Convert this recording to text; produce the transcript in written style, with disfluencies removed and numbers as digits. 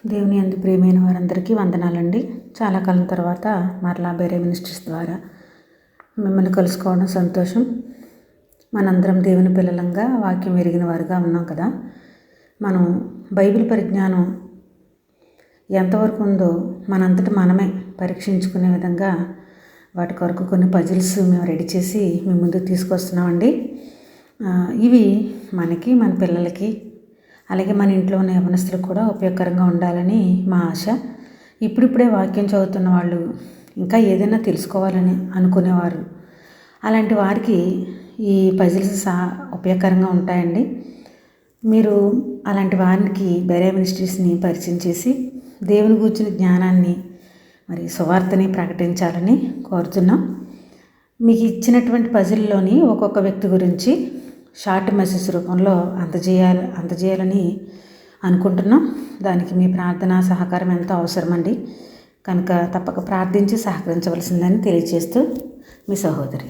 దేవుని యందు ప్రియమైన వారందరికీ వందనాలండి. చాలా కాలం తర్వాత మరలా బేరే మినిస్ట్రీస్ ద్వారా మిమ్మల్ని కలుసుకోవడం సంతోషం. మనందరం దేవుని పిల్లలంగా వాక్యం ఎరిగిన వారుగా ఉన్నాం కదా. మనం బైబిల్ పరిజ్ఞానం ఎంతవరకు ఉందో మనంతటి మనమే పరీక్షించుకునే విధంగా వాటి కొరకు కొన్ని పజిల్స్ మేము రెడీ చేసి మీ ముందుకు తీసుకొస్తున్నామండి. ఇవి మనకి, మన పిల్లలకి, అలాగే మన ఇంట్లో ఉన్న యవనస్తులకు కూడా ఉపయోగకరంగా ఉండాలని మా ఆశ. ఇప్పుడిప్పుడే వాక్యం చదువుతున్న వాళ్ళు, ఇంకా ఏదైనా తెలుసుకోవాలని అనుకునేవారు, అలాంటి వారికి ఈ పజిల్స్ ఉపయోగకరంగా ఉంటాయండి. మీరు అలాంటి వారికి బెరే మినిస్ట్రీస్ని పరిచయం చేసి దేవుని గూర్చిన జ్ఞానాన్ని మరి సువార్తని ప్రకటించాలని కోరుతున్నాం. మీకు ఇచ్చినటువంటి పజిల్లోని ఒక్కొక్క వ్యక్తి గురించి షార్ట్ మెసేజ్ రూపంలో అందజేయాలని అనుకుంటున్నాం. దానికి మీ ప్రార్థన సహకారం ఎంతో అవసరమండి. కనుక తప్పక ప్రార్థించి సహకరించవలసిందని తెలియజేస్తూ మీ సహోదరి.